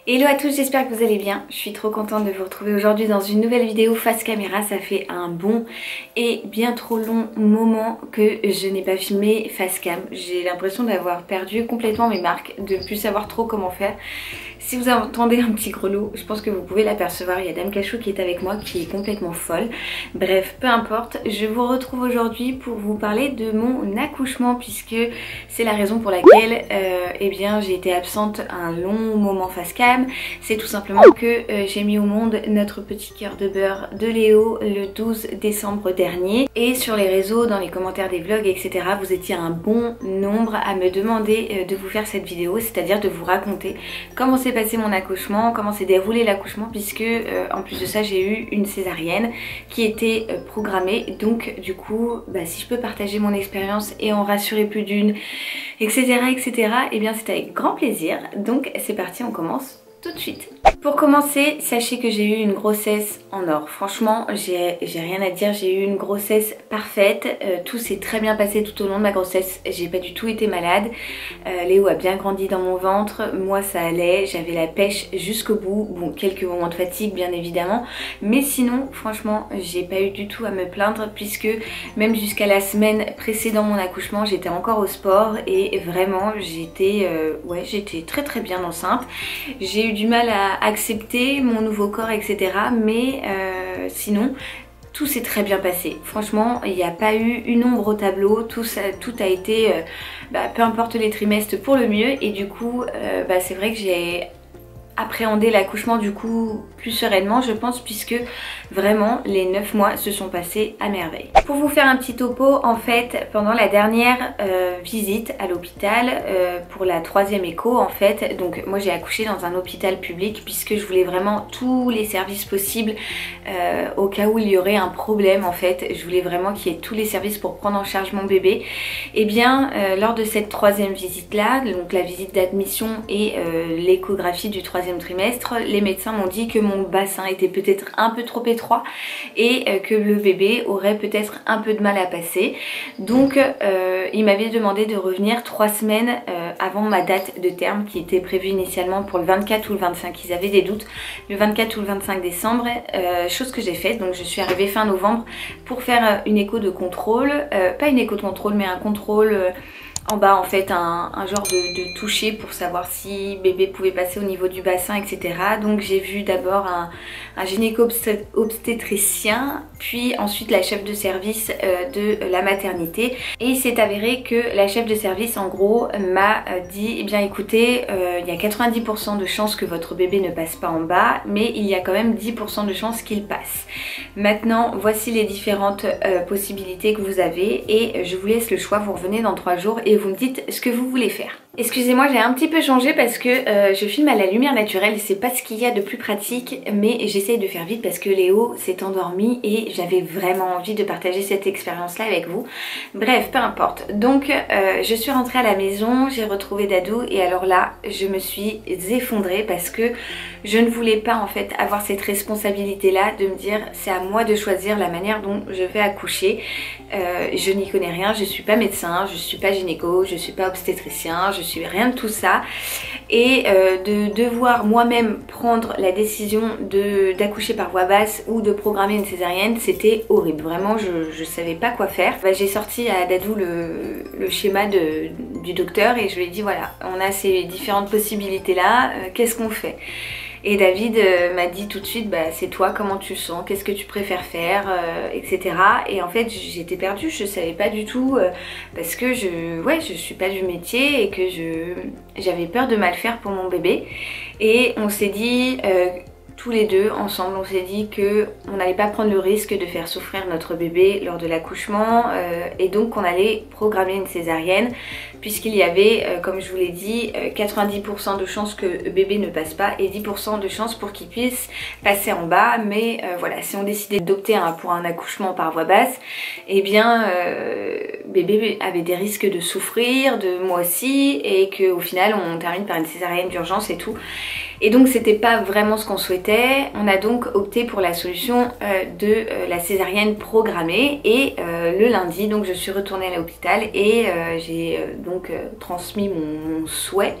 Hello à tous, j'espère que vous allez bien. Je suis trop contente de vous retrouver aujourd'hui dans une nouvelle vidéo face caméra. Ça fait un bon et bien trop long moment que je n'ai pas filmé face cam. J'ai l'impression d'avoir perdu complètement mes marques, de ne plus savoir trop comment faire. Si vous entendez un petit grelot, je pense que vous pouvez l'apercevoir. Il y a Dame Cachou qui est avec moi, qui est complètement folle. Bref, peu importe. Je vous retrouve aujourd'hui pour vous parler de mon accouchement, puisque c'est la raison pour laquelle eh bien, j'ai été absente un long moment face cam. C'est tout simplement que j'ai mis au monde notre petit cœur de beurre de Léo le 12 décembre dernier. Et sur les réseaux, dans les commentaires des vlogs, etc., vous étiez un bon nombre à me demander de vous faire cette vidéo, c'est-à-dire de vous raconter comment s'est passé mon accouchement, comment s'est déroulé l'accouchement, puisque en plus de ça j'ai eu une césarienne qui était programmée. Donc du coup si je peux partager mon expérience et en rassurer plus d'une, etc., et bien c'est avec grand plaisir. Donc c'est parti, on commence tout de suite. Pour commencer, sachez que j'ai eu une grossesse en or. Franchement, j'ai rien à dire, j'ai eu une grossesse parfaite. Tout s'est très bien passé tout au long de ma grossesse. J'ai pas du tout été malade. Léo a bien grandi dans mon ventre. Moi, ça allait. J'avais la pêche jusqu'au bout. Bon, quelques moments de fatigue, bien évidemment. Mais sinon, franchement, j'ai pas eu du tout à me plaindre, puisque même jusqu'à la semaine précédant mon accouchement, j'étais encore au sport et vraiment, j'étais très très bien enceinte. J'ai eu du mal à accepter mon nouveau corps, etc. Mais sinon tout s'est très bien passé. Franchement, il n'y a pas eu une ombre au tableau. Tout a été, peu importe les trimestres, pour le mieux. Et du coup, c'est vrai que j'ai appréhendé l'accouchement du coup plus sereinement, je pense, puisque vraiment les 9 mois se sont passés à merveille. Pour vous faire un petit topo, en fait pendant la dernière visite à l'hôpital pour la 3e écho, en fait, donc moi j'ai accouché dans un hôpital public puisque je voulais vraiment tous les services possibles au cas où il y aurait un problème. En fait je voulais vraiment qu'il y ait tous les services pour prendre en charge mon bébé. Et bien lors de cette 3e visite là, donc la visite d'admission et l'échographie du 3e trimestre, les médecins m'ont dit que mon bassin était peut-être un peu trop étroit et que le bébé aurait peut-être un peu de mal à passer. Donc il m'avait demandé de revenir 3 semaines avant ma date de terme qui était prévue initialement pour le 24 ou le 25. Ils avaient des doutes, le 24 ou le 25 décembre, chose que j'ai faite. Donc je suis arrivée fin novembre pour faire une écho de contrôle, pas une écho de contrôle mais un contrôle en bas, en fait, un genre de toucher pour savoir si bébé pouvait passer au niveau du bassin, etc. Donc j'ai vu d'abord un gynéco-obstétricien, puis ensuite la chef de service de la maternité. Et il s'est avéré que la chef de service, en gros, m'a dit, eh bien écoutez, il y a 90% de chances que votre bébé ne passe pas en bas, mais il y a quand même 10% de chances qu'il passe. Maintenant, voici les différentes possibilités que vous avez et je vous laisse le choix. Vous revenez dans 3 jours et vous me dites ce que vous voulez faire. Excusez-moi, j'ai un petit peu changé parce que je filme à la lumière naturelle, c'est pas ce qu'il y a de plus pratique, mais j'essaye de faire vite parce que Léo s'est endormi et j'avais vraiment envie de partager cette expérience là avec vous. Bref, peu importe. Donc je suis rentrée à la maison, j'ai retrouvé Dadou et alors là je me suis effondrée parce que je ne voulais pas en fait avoir cette responsabilité là de me dire c'est à moi de choisir la manière dont je vais accoucher. Je n'y connais rien, je suis pas médecin, je suis pas gynéco, je suis pas obstétricien, je suis rien de tout ça. Et de devoir moi-même prendre la décision d'accoucher par voie basse ou de programmer une césarienne, c'était horrible. Vraiment, je savais pas quoi faire. J'ai sorti à Dadou le schéma du docteur et je lui ai dit voilà, on a ces différentes possibilités là, qu'est-ce qu'on fait ? Et David m'a dit tout de suite, c'est toi, comment tu sens, qu'est-ce que tu préfères faire, etc. Et en fait j'étais perdue, je savais pas du tout parce que je suis pas du métier et que j'avais peur de mal faire pour mon bébé. Et on s'est dit tous les deux ensemble, on s'est dit que on n'allait pas prendre le risque de faire souffrir notre bébé lors de l'accouchement et donc qu'on allait programmer une césarienne puisqu'il y avait, comme je vous l'ai dit, 90% de chances que bébé ne passe pas et 10% de chances pour qu'il puisse passer en bas. Mais voilà, si on décidait d'opter pour un accouchement par voie basse, eh bien bébé avait des risques de souffrir, de moi aussi, et qu'au final on termine par une césarienne d'urgence et tout. Et donc c'était pas vraiment ce qu'on souhaitait. On a donc opté pour la solution de la césarienne programmée et le lundi donc je suis retournée à l'hôpital et j'ai donc transmis mon souhait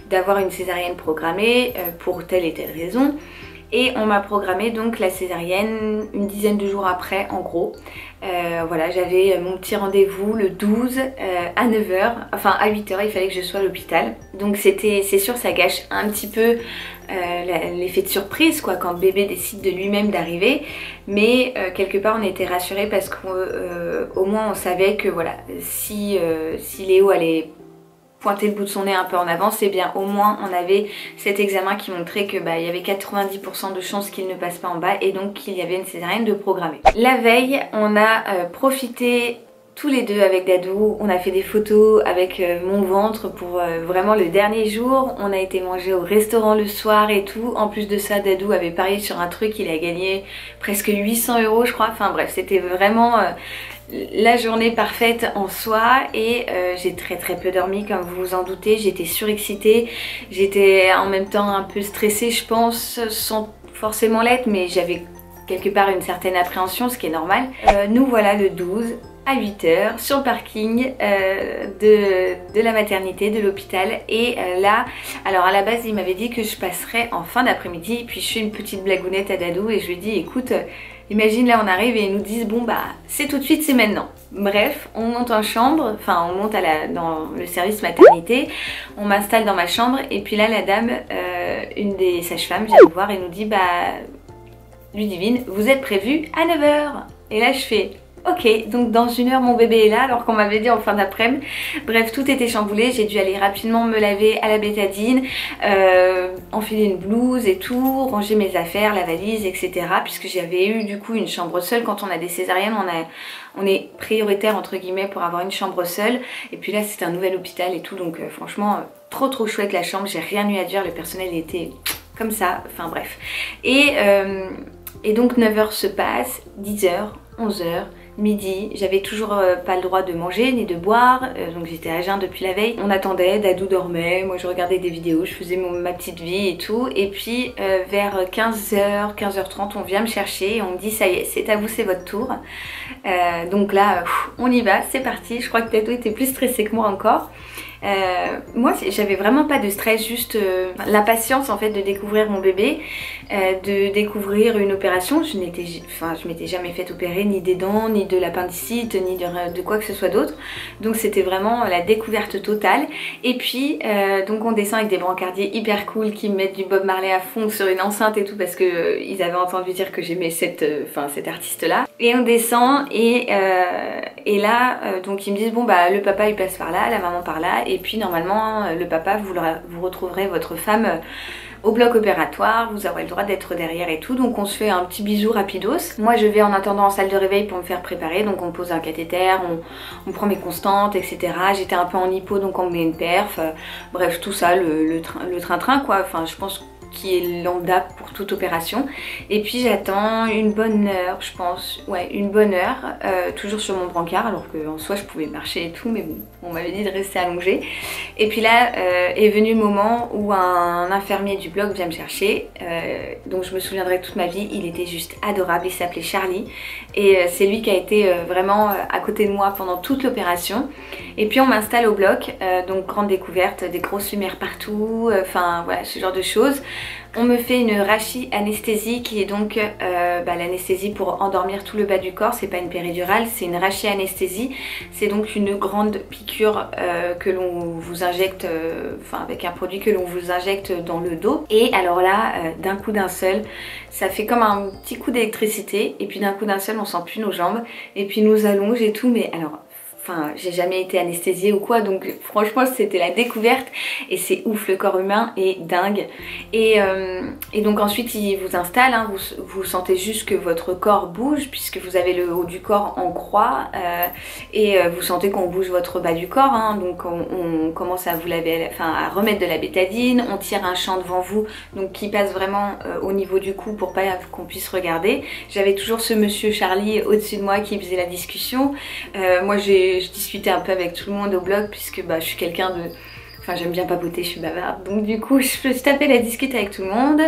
d'avoir une césarienne programmée pour telle et telle raison. Et on m'a programmé donc la césarienne une dizaine de jours après en gros. Voilà, j'avais mon petit rendez-vous le 12 à 9h, enfin à 8h il fallait que je sois à l'hôpital. Donc c'est sûr ça gâche un petit peu l'effet de surprise quoi quand le bébé décide de lui-même d'arriver. Mais quelque part on était rassurés parce qu'au moins on savait que voilà, si Léo allait pointer le bout de son nez un peu en avance, et bien au moins on avait cet examen qui montrait que il y avait 90% de chances qu'il ne passe pas en bas et donc qu'il y avait une césarienne de programmer. La veille, on a profité tous les deux avec Dadou, on a fait des photos avec mon ventre pour vraiment le dernier jour. On a été manger au restaurant le soir et tout. En plus de ça, Dadou avait parié sur un truc, il a gagné presque 800 € je crois. Enfin bref, c'était vraiment la journée parfaite en soi et j'ai très peu dormi comme vous vous en doutez. J'étais surexcitée, j'étais en même temps un peu stressée je pense, sans forcément l'être, mais j'avais quelque part une certaine appréhension, ce qui est normal. Nous voilà le 12 à 8h sur le parking de la maternité, de l'hôpital. Et là, alors à la base il m'avait dit que je passerais en fin d'après-midi, puis je fais une petite blagounette à Dadou et je lui dis écoute, imagine là on arrive et ils nous disent bon c'est tout de suite, c'est maintenant. Bref, on monte en chambre, enfin on monte dans le service maternité, on m'installe dans ma chambre et puis là la dame, une des sages-femmes vient nous voir et nous dit Ludivine, vous êtes prévue à 9h. Et là je fais ok, donc dans 1 heure mon bébé est là alors qu'on m'avait dit en fin d'après-midi. Bref, tout était chamboulé, j'ai dû aller rapidement me laver à la bétadine, enfiler une blouse et tout, ranger mes affaires, la valise, etc. Puisque j'avais eu du coup une chambre seule. Quand on a des césariennes, on est prioritaire entre guillemets pour avoir une chambre seule. Et puis là c'est un nouvel hôpital et tout, donc franchement trop chouette la chambre, j'ai rien eu à dire, le personnel était comme ça, enfin bref. Et donc 9h se passe, 10h, 11h, midi, j'avais toujours pas le droit de manger ni de boire, donc j'étais à jeun depuis la veille. On attendait, Dadou dormait, moi je regardais des vidéos, je faisais ma petite vie et tout. Et puis vers 15h, 15h30 on vient me chercher et on me dit ça y est, c'est à vous, c'est votre tour. Donc là on y va, c'est parti. Je crois que Dadou était plus stressé que moi encore. Moi j'avais vraiment pas de stress, juste l'impatience en fait de découvrir mon bébé, de découvrir une opération. Je m'étais jamais fait opérer ni des dents, ni de l'appendicite, ni de quoi que ce soit d'autre. Donc c'était vraiment la découverte totale. Et puis donc on descend avec des brancardiers hyper cool qui mettent du Bob Marley à fond sur une enceinte et tout parce que ils avaient entendu dire que j'aimais cet artiste là. Et on descend et là donc ils me disent bon le papa il passe par là, la maman par là. Et puis normalement le papa vous retrouverez votre femme au bloc opératoire, vous aurez le droit d'être derrière et tout. Donc on se fait un petit bisou rapidos. Moi je vais en attendant en salle de réveil pour me faire préparer. Donc on pose un cathéter, on prend mes constantes, etc. J'étais un peu en hypo donc on met une perf. Bref tout ça, le train-train quoi. Enfin je pense qui est lambda pour toute opération. Et puis j'attends une bonne heure, je pense, ouais une bonne heure, toujours sur mon brancard alors qu'en soi je pouvais marcher et tout, mais bon, on m'avait dit de rester allongée. Et puis là est venu le moment où un infirmier du bloc vient me chercher, donc je me souviendrai toute ma vie, il était juste adorable, il s'appelait Charlie et c'est lui qui a été vraiment à côté de moi pendant toute l'opération. Et puis on m'installe au bloc, donc grande découverte, des grosses lumières partout, enfin voilà ce genre de choses. On me fait une rachi-anesthésie qui est donc l'anesthésie pour endormir tout le bas du corps. C'est pas une péridurale, c'est une rachi-anesthésie. C'est donc une grande piqûre que l'on vous injecte, avec un produit que l'on vous injecte dans le dos. Et alors là, d'un coup d'un seul, ça fait comme un petit coup d'électricité. Et puis d'un coup d'un seul, on sent plus nos jambes. Et puis nous allonge et tout. Mais alors... j'ai jamais été anesthésiée ou quoi, donc franchement c'était la découverte et c'est ouf, le corps humain est dingue. Et donc ensuite il vous installe, hein, vous sentez juste que votre corps bouge puisque vous avez le haut du corps en croix et vous sentez qu'on bouge votre bas du corps, hein, donc on commence à vous laver, à remettre de la bétadine, on tire un champ devant vous donc qui passe vraiment au niveau du cou pour pas qu'on puisse regarder. J'avais toujours ce monsieur Charlie au-dessus de moi qui faisait la discussion. Moi je discutais un peu avec tout le monde au blog puisque je suis quelqu'un de... Enfin j'aime bien papoter, je suis bavarde, donc du coup je me suis tapée la discute avec tout le monde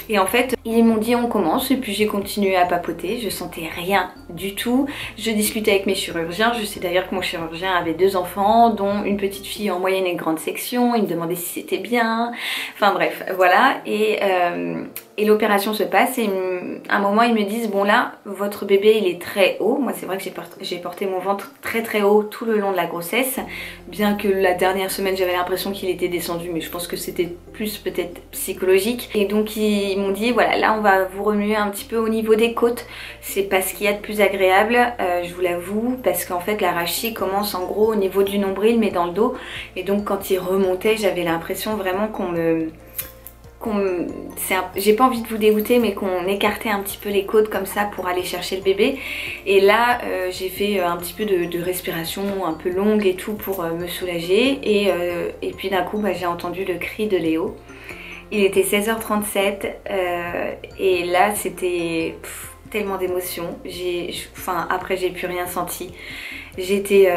et en fait ils m'ont dit on commence et puis j'ai continué à papoter, je sentais rien du tout. Je discutais avec mes chirurgiens, je sais d'ailleurs que mon chirurgien avait 2 enfants dont une petite fille en moyenne et grande section, il me demandait si c'était bien, enfin bref voilà et l'opération se passe et à un moment ils me disent bon là votre bébé il est très haut. Moi c'est vrai que j'ai porté mon ventre très haut tout le long de la grossesse, bien que la dernière semaine j'avais l'impression qu'il était descendu, mais je pense que c'était plus peut-être psychologique. Et donc ils m'ont dit voilà là on va vous remuer un petit peu au niveau des côtes, c'est pas ce qu'il y a de plus agréable, je vous l'avoue, parce qu'en fait la rachis commence en gros au niveau du nombril mais dans le dos, et donc quand il remontait j'avais l'impression vraiment j'ai pas envie de vous dégoûter, mais qu'on écartait un petit peu les côtes comme ça pour aller chercher le bébé. Et là j'ai fait un petit peu de respiration un peu longue et tout pour me soulager, et puis d'un coup j'ai entendu le cri de Léo. Il était 16h37 et là c'était tellement d'émotions. Après j'ai plus rien senti, j'étais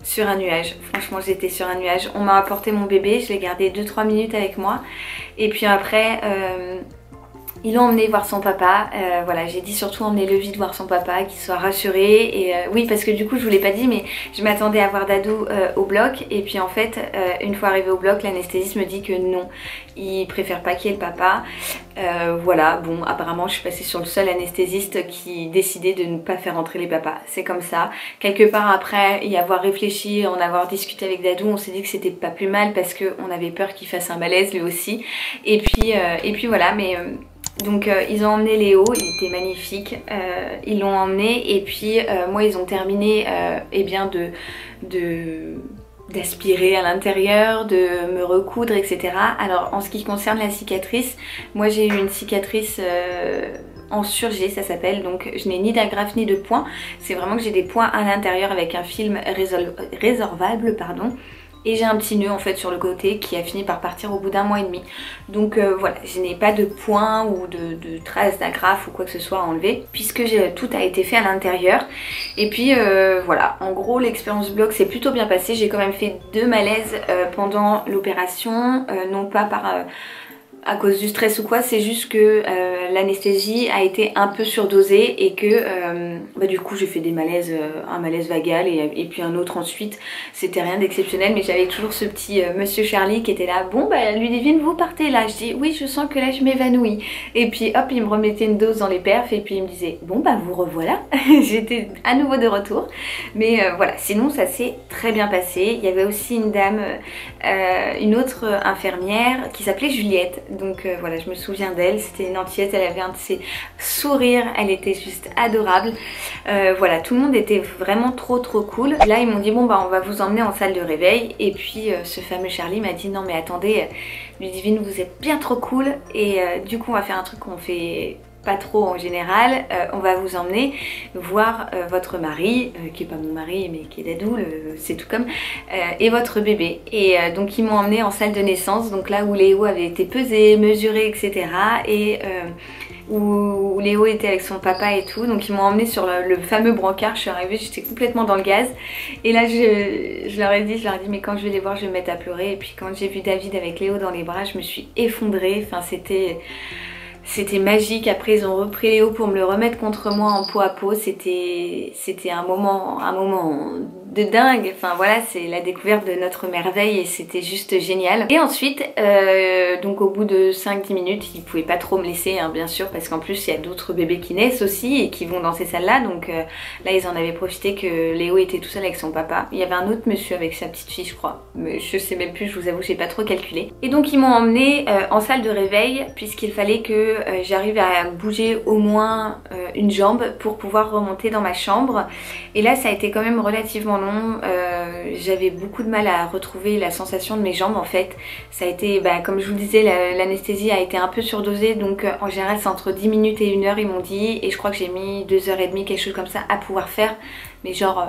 sur un nuage, franchement j'étais sur un nuage. On m'a apporté mon bébé, je l'ai gardé 2-3 minutes avec moi et puis après ils l'ont emmené voir son papa, voilà j'ai dit surtout emmenez-le vite voir son papa, qu'il soit rassuré. Et oui parce que du coup je vous l'ai pas dit mais je m'attendais à voir Dadou au bloc, et puis en fait une fois arrivé au bloc l'anesthésiste me dit que non, il préfère pas qu'il y ait le papa. Voilà, bon apparemment je suis passée sur le seul anesthésiste qui décidait de ne pas faire entrer les papas, c'est comme ça. Quelque part après y avoir réfléchi, en avoir discuté avec Dadou, on s'est dit que c'était pas plus mal parce qu'on avait peur qu'il fasse un malaise lui aussi. Et puis voilà, mais donc ils ont emmené Léo, il était magnifique, ils l'ont emmené et puis moi ils ont terminé eh bien d'aspirer à l'intérieur, de me recoudre, etc. Alors en ce qui concerne la cicatrice, moi j'ai eu une cicatrice en surjet ça s'appelle, donc je n'ai ni d'agrafe ni de point, c'est vraiment que j'ai des points à l'intérieur avec un film résorbable pardon. Et j'ai un petit nœud en fait sur le côté qui a fini par partir au bout d'1 mois et demi. Donc voilà, je n'ai pas de points ou de traces d'agrafe ou quoi que ce soit à enlever, puisque tout a été fait à l'intérieur. Et puis voilà, en gros l'expérience bloc s'est plutôt bien passée. J'ai quand même fait 2 malaises pendant l'opération, non pas à cause du stress ou quoi, c'est juste que l'anesthésie a été un peu surdosée et que du coup j'ai fait des malaises, un malaise vagal et puis un autre ensuite. C'était rien d'exceptionnel, mais j'avais toujours ce petit monsieur Charlie qui était là, bon Ludivine vous partez là, je dis oui je sens que là je m'évanouis, et puis hop il me remettait une dose dans les perfs et puis il me disait bon vous revoilà. J'étais à nouveau de retour, mais voilà, sinon ça s'est très bien passé. Il y avait aussi une dame, une autre infirmière qui s'appelait Juliette. Donc voilà, je me souviens d'elle, c'était une Antillette, elle avait un de ses sourires, elle était juste adorable. Voilà, tout le monde était vraiment trop cool. Là ils m'ont dit bon on va vous emmener en salle de réveil, et puis ce fameux Charlie m'a dit non mais attendez Ludivine vous êtes bien trop cool, et du coup on va faire un truc qu'on fait pas trop en général, on va vous emmener voir votre mari, qui est pas mon mari mais qui est Dadou, c'est tout comme, et votre bébé. Et donc ils m'ont emmené en salle de naissance, donc là où Léo avait été pesé, mesuré, etc. Et où Léo était avec son papa et tout, donc ils m'ont emmené sur le fameux brancard. Je suis arrivée, j'étais complètement dans le gaz, et là je leur ai dit mais quand je vais les voir je vais me mettre à pleurer. Et puis quand j'ai vu David avec Léo dans les bras, je me suis effondrée, enfin c'était magique. Après ils ont repris Léo pour me le remettre contre moi en peau à peau, c'était un moment de dingue. Enfin voilà, c'est la découverte de notre merveille et c'était juste génial. Et ensuite donc au bout de 5-10 minutes, ils pouvaient pas trop me laisser bien sûr, parce qu'en plus il y a d'autres bébés qui naissent aussi et qui vont dans ces salles là, donc là ils en avaient profité que Léo était tout seul avec son papa. Il y avait un autre monsieur avec sa petite fille je crois, mais je sais même plus, je vous avoue j'ai pas trop calculé. Et donc ils m'ont emmené en salle de réveil, puisqu'il fallait que j'arrive à bouger au moins une jambe pour pouvoir remonter dans ma chambre. Et là ça a été quand même relativement long, j'avais beaucoup de mal à retrouver la sensation de mes jambes en fait. Ça a été, comme je vous le disais, l'anesthésie a été un peu surdosée, donc en général c'est entre 10 minutes et 1 heure ils m'ont dit, et je crois que j'ai mis 2h30 quelque chose comme ça à pouvoir faire, mais genre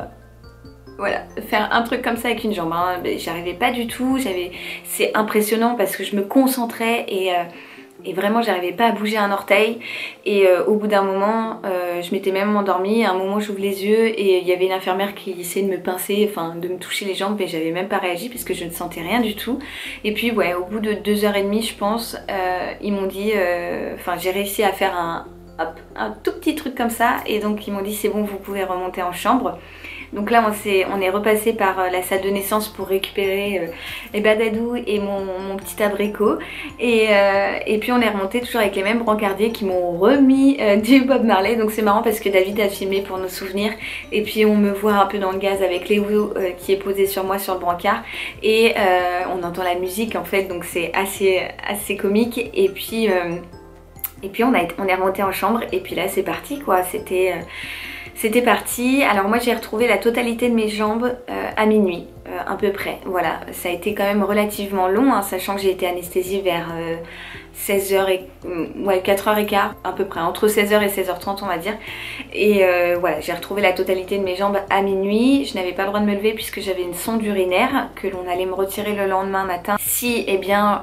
voilà, faire un truc comme ça avec une jambe, j'arrivais pas du tout. C'est impressionnant parce que je me concentrais et vraiment j'arrivais pas à bouger un orteil et au bout d'un moment je m'étais même endormie. À un moment j'ouvre les yeux et il y avait une infirmière qui essayait de me pincer, enfin de me toucher les jambes, et j'avais même pas réagi parce que je ne sentais rien du tout. Et puis ouais, au bout de 2h30 je pense, ils m'ont dit, enfin j'ai réussi à faire un tout petit truc comme ça, et donc ils m'ont dit c'est bon, vous pouvez remonter en chambre. Donc là on est repassé par la salle de naissance pour récupérer les badadous et mon petit abricot, et puis on est remonté toujours avec les mêmes brancardiers qui m'ont remis du Bob Marley. Donc c'est marrant parce que David a filmé pour nos souvenirs, et puis on me voit un peu dans le gaz avec Léo qui est posé sur moi sur le brancard, et on entend la musique en fait, donc c'est assez comique. Et puis on est remonté en chambre, et puis là c'est parti quoi, c'était parti. Alors moi j'ai retrouvé la totalité de mes jambes à minuit, à peu près. Voilà, ça a été quand même relativement long, hein, sachant que j'ai été anesthésiée vers 16h et ouais, 4h15 à peu près, entre 16h et 16h30 on va dire. Et voilà, j'ai retrouvé la totalité de mes jambes à minuit. Je n'avais pas le droit de me lever puisque j'avais une sonde urinaire que l'on allait me retirer le lendemain matin. Si, eh bien,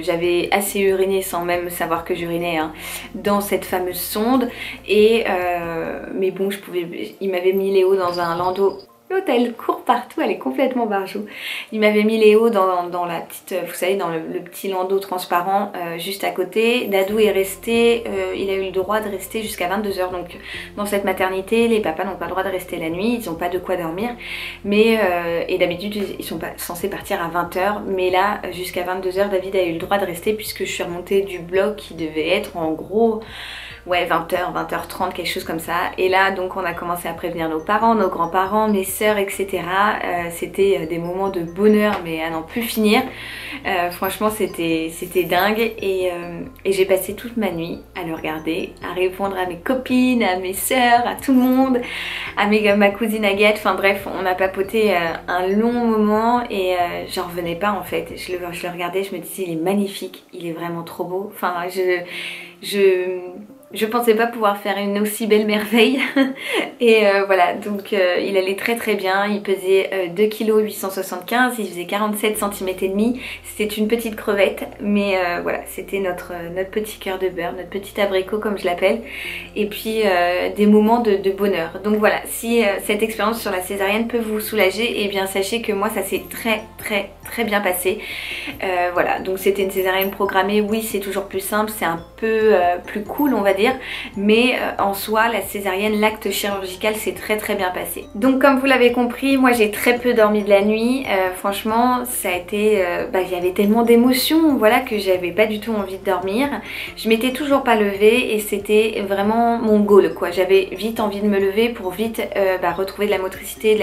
j'avais assez uriné sans même savoir que j'urinais hein, dans cette fameuse sonde. Et mais bon, il m'avait mis Léo dans un landau. L'autre elle court partout, elle est complètement barjou. Il m'avait mis Léo dans la petite, vous savez, dans le petit landau transparent juste à côté. Dadou est resté, il a eu le droit de rester jusqu'à 22h. Donc dans cette maternité, les papas n'ont pas le droit de rester la nuit, ils n'ont pas de quoi dormir. Mais et d'habitude ils sont pas censés partir à 20h. Mais là jusqu'à 22h, David a eu le droit de rester puisque je suis remontée du bloc qui devait être en gros... ouais 20h, 20h30, quelque chose comme ça. Et là donc on a commencé à prévenir nos parents, nos grands-parents, mes sœurs, etc. C'était des moments de bonheur mais à n'en plus finir. Franchement c'était dingue, et j'ai passé toute ma nuit à le regarder, à répondre à mes copines, à mes sœurs, à tout le monde, à ma cousine Agathe. Enfin bref, on a papoté un long moment, et j'en revenais pas en fait. Je le regardais, je me disais il est magnifique, il est vraiment trop beau. Enfin je pensais pas pouvoir faire une aussi belle merveille. Et voilà, donc il allait très très bien. Il pesait 2 kg 875, il faisait 47 cm et demi. C'était une petite crevette, mais voilà, c'était notre petit cœur de beurre, notre petit abricot comme je l'appelle. Et puis des moments de bonheur. Donc voilà, si cette expérience sur la césarienne peut vous soulager, et bien sachez que moi ça s'est très bien passé. Voilà, donc c'était une césarienne programmée. Oui, c'est toujours plus simple, c'est un peu plus cool on va dire, mais en soi la césarienne, l'acte chirurgical s'est très bien passé. Donc comme vous l'avez compris, moi j'ai très peu dormi de la nuit. Franchement ça a été, il y avait tellement d'émotions, voilà, que j'avais pas du tout envie de dormir. Je m'étais toujours pas levée, et c'était vraiment mon goal quoi. J'avais vite envie de me lever pour vite retrouver de la motricité,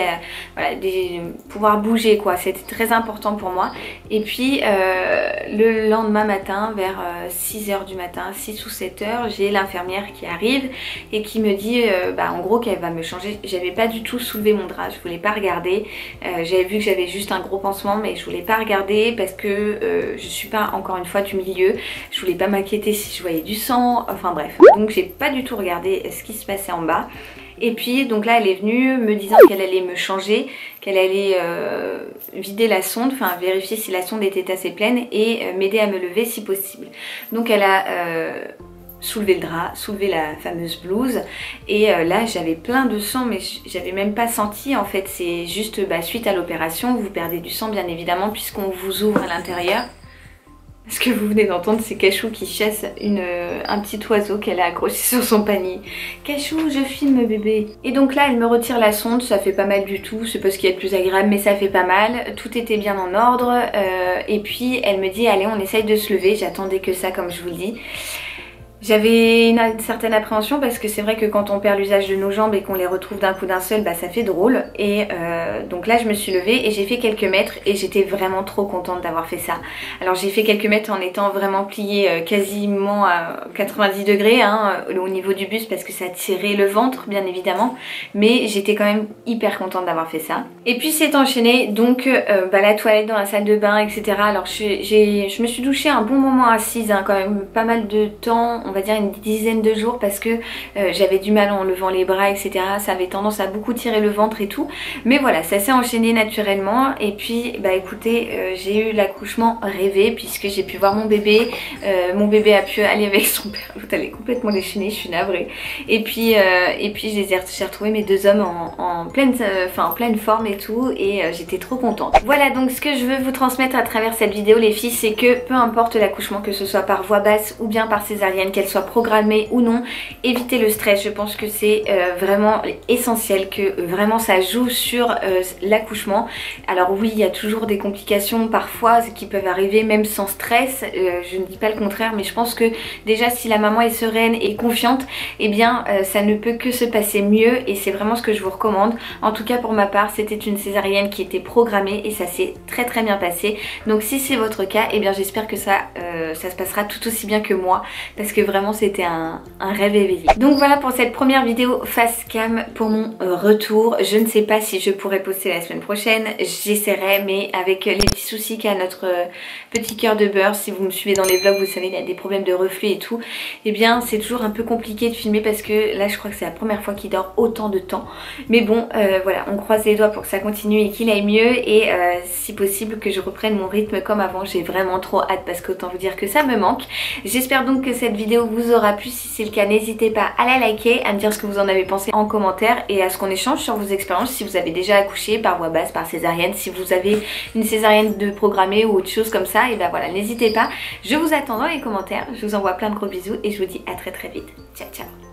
pouvoir bouger quoi. C'était très important pour moi. Et puis le lendemain matin vers 6h du matin, 6 ou 7h, j'ai l'infirmière qui arrive et qui me dit en gros qu'elle va me changer. J'avais pas du tout soulevé mon drap, je voulais pas regarder. J'avais vu que j'avais juste un gros pansement, mais je voulais pas regarder parce que je suis pas encore une fois du milieu. Je voulais pas m'inquiéter si je voyais du sang, enfin bref. Donc j'ai pas du tout regardé ce qui se passait en bas. Et puis donc là elle est venue me disant qu'elle allait me changer, qu'elle allait vider la sonde, enfin vérifier si la sonde était assez pleine, et m'aider à me lever si possible. Donc elle a soulevé le drap, soulevé la fameuse blouse, et là j'avais plein de sang, mais j'avais même pas senti en fait. C'est juste suite à l'opération vous perdez du sang bien évidemment puisqu'on vous ouvre à l'intérieur. Ce que vous venez d'entendre, c'est Cachou qui chasse un petit oiseau qu'elle a accroché sur son panier. Cachou, je filme bébé. Et donc là, elle me retire la sonde, ça fait pas mal du tout. C'est pas ce qu'il y a de plus agréable, mais ça fait pas mal. Tout était bien en ordre. Et puis elle me dit, allez, on essaye de se lever. J'attendais que ça, comme je vous le dis. J'avais une certaine appréhension parce que c'est vrai que quand on perd l'usage de nos jambes et qu'on les retrouve d'un coup d'un seul, ça fait drôle. Et donc là je me suis levée et j'ai fait quelques mètres, et j'étais vraiment trop contente d'avoir fait ça. Alors j'ai fait quelques mètres en étant vraiment pliée quasiment à 90 degrés au niveau du buste parce que ça tirait le ventre bien évidemment. Mais j'étais quand même hyper contente d'avoir fait ça. Et puis c'est enchaîné, donc la toilette dans la salle de bain, etc. Alors je me suis douchée un bon moment assise, quand même pas mal de temps. on va dire une dizaine de jours parce que j'avais du mal en levant les bras, etc. Ça avait tendance à beaucoup tirer le ventre et tout. Mais voilà, ça s'est enchaîné naturellement. Et puis bah écoutez, j'ai eu l'accouchement rêvé puisque j'ai pu voir mon bébé. Mon bébé a pu aller avec son père. L'autre elle est complètement déchaînée, je suis navrée. Et puis j'ai retrouvé mes deux hommes en pleine forme et tout. Et j'étais trop contente. Voilà donc ce que je veux vous transmettre à travers cette vidéo les filles, c'est que peu importe l'accouchement, que ce soit par voie basse ou bien par césarienne, qu'elle soit programmée ou non, évitez le stress. Je pense que c'est vraiment essentiel, que vraiment ça joue sur l'accouchement. Alors oui, il y a toujours des complications parfois qui peuvent arriver même sans stress, je ne dis pas le contraire, mais je pense que déjà si la maman est sereine et confiante, eh bien ça ne peut que se passer mieux et c'est vraiment ce que je vous recommande. En tout cas pour ma part, c'était une césarienne qui était programmée et ça s'est très bien passé. Donc si c'est votre cas, eh bien j'espère que ça se passera tout aussi bien que moi, parce que vraiment c'était un rêve éveillé. Donc voilà pour cette première vidéo face cam pour mon retour. Je ne sais pas si je pourrai poster la semaine prochaine, j'essaierai, mais avec les petits soucis qu'a notre petit cœur de beurre, si vous me suivez dans les vlogs vous savez il y a des problèmes de reflux et tout, et bien c'est toujours un peu compliqué de filmer parce que là je crois que c'est la première fois qu'il dort autant de temps. Mais bon voilà, on croise les doigts pour que ça continue et qu'il aille mieux et si possible que je reprenne mon rythme comme avant. J'ai vraiment trop hâte parce qu'autant vous dire que ça me manque. J'espère donc que cette vidéo vous aura plu. Si c'est le cas, n'hésitez pas à la liker, à me dire ce que vous en avez pensé en commentaire et à ce qu'on échange sur vos expériences, si vous avez déjà accouché par voie basse, par césarienne, si vous avez une césarienne de programmée ou autre chose comme ça, et ben voilà, n'hésitez pas. Je vous attends dans les commentaires, je vous envoie plein de gros bisous et je vous dis à très vite. Ciao ciao.